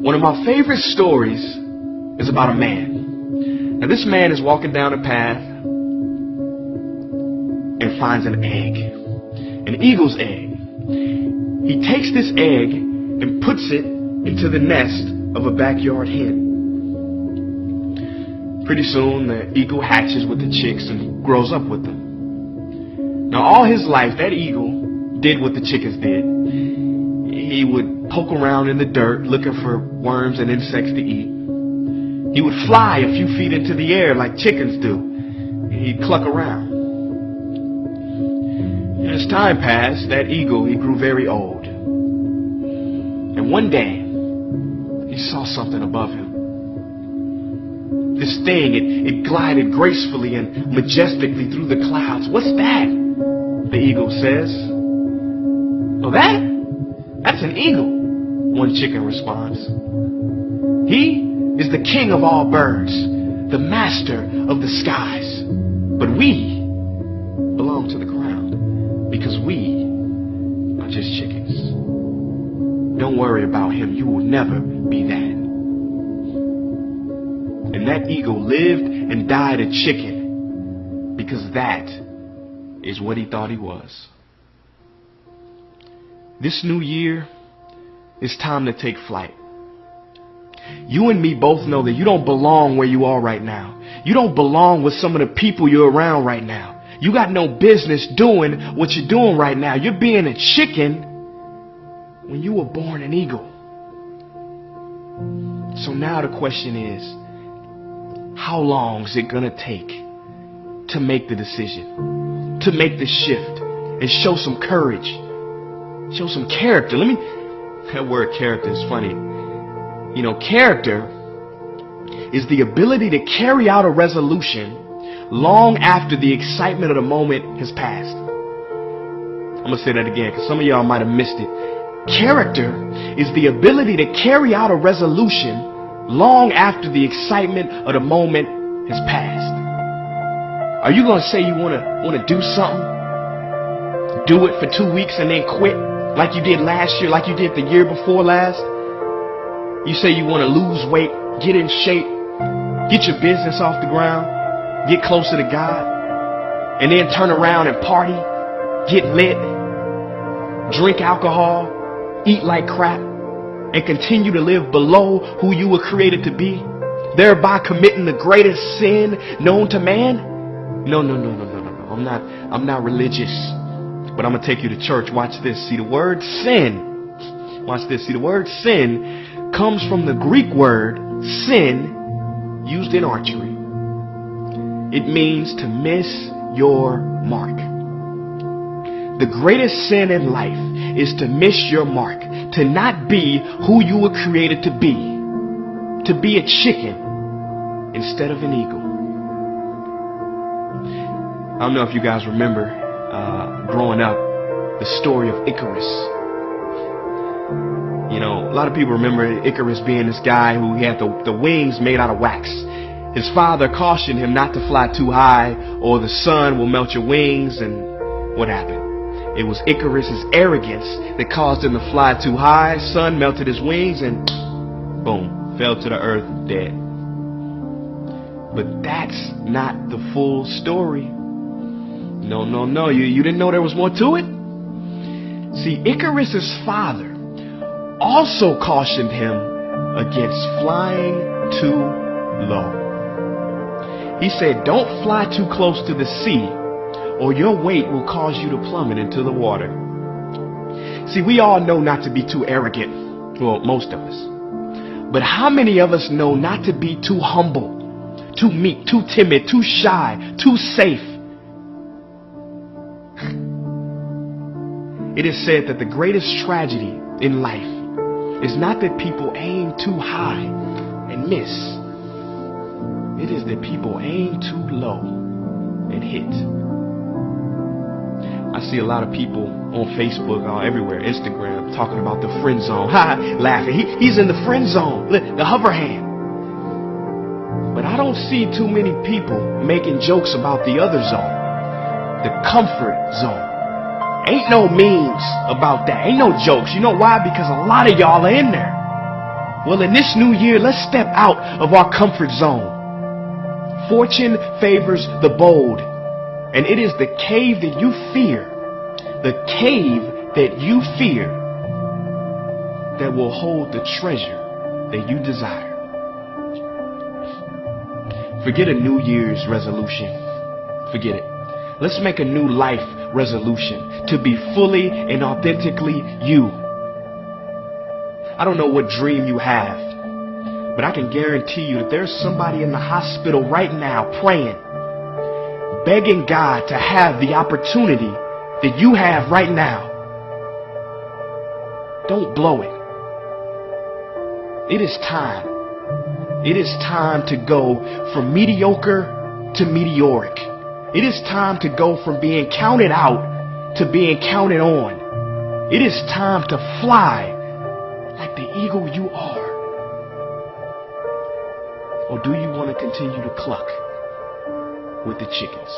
One of my favorite stories is about a man. Now this man is walking down a path and finds an egg, an eagle's egg. He takes this egg and puts it into the nest of a backyard hen. Pretty soon the eagle hatches with the chicks and grows up with them. Now all his life that eagle did what the chickens did. He would poke around in the dirt looking for worms and insects to eat. He would fly a few feet into the air like chickens do. He'd cluck around. And as time passed, that eagle, he grew very old. And one day, he saw something above him. This thing, it glided gracefully and majestically through the clouds. "What's that?" the eagle says. "Oh, that's an eagle," one chicken responds. "He is the king of all birds, the master of the skies. But we belong to the ground because we are just chickens. Don't worry about him. You will never be that." And that eagle lived and died a chicken because that is what he thought he was. This new year, it's time to take flight. You and me both know that you don't belong where you are right now. You don't belong with some of the people you're around right now. You got no business doing what you're doing right now. You're being a chicken when you were born an eagle. So now the question is, how long is it going to take to make the decision, to make the shift, and show some courage, show some character? That word character is funny. You know, character is the ability to carry out a resolution long after the excitement of the moment has passed. I'm going to say that again because some of y'all might have missed it. Character is the ability to carry out a resolution long after the excitement of the moment has passed. Are you going to say you want to do something, do it for 2 weeks and then quit like you did last year, like you did the year before last? You say you want to lose weight, get in shape, get your business off the ground, get closer to God, and then turn around and party, get lit, drink alcohol, eat like crap, and continue to live below who you were created to be, thereby committing the greatest sin known to man? No. I'm not religious, but I'm going to take you to church. Watch this. See the word sin. Watch this. See the word sin comes from the Greek word sin used in archery. It means to miss your mark. The greatest sin in life is to miss your mark, to not be who you were created to be a chicken instead of an eagle. I don't know if you guys remember growing up the story of Icarus. You know, a lot of people remember Icarus being this guy who had the wings made out of wax. His father cautioned him not to fly too high or the sun will melt your wings, and what happened? It was Icarus's arrogance that caused him to fly too high. Sun melted his wings and boom, fell to the earth dead. But that's not the full story. No. You didn't know there was more to it? See, Icarus's father also cautioned him against flying too low. He said, don't fly too close to the sea, or your weight will cause you to plummet into the water. See, we all know not to be too arrogant. Well, most of us. But how many of us know not to be too humble, too meek, too timid, too shy, too safe? It is said that the greatest tragedy in life is not that people aim too high and miss. It is that people aim too low and hit. I see a lot of people on Facebook, everywhere, Instagram, talking about the friend zone. Laughing. He's in the friend zone, the hover hand. But I don't see too many people making jokes about the other zone, the comfort zone. Ain't no memes about that. Ain't no jokes. You know why? Because a lot of y'all are in there. Well, in this new year, let's step out of our comfort zone. Fortune favors the bold, and it is the cave that you fear, that will hold the treasure that you desire. Forget a New Year's resolution. Forget it. Let's make a new life resolution to be fully and authentically you. I don't know what dream you have, but I can guarantee you that there's somebody in the hospital right now praying, begging God to have the opportunity that you have right now. Don't blow it. It is time. It is time to go from mediocre to meteoric. It is time to go from being counted out to being counted on. It is time to fly like the eagle you are. Or do you want to continue to cluck with the chickens?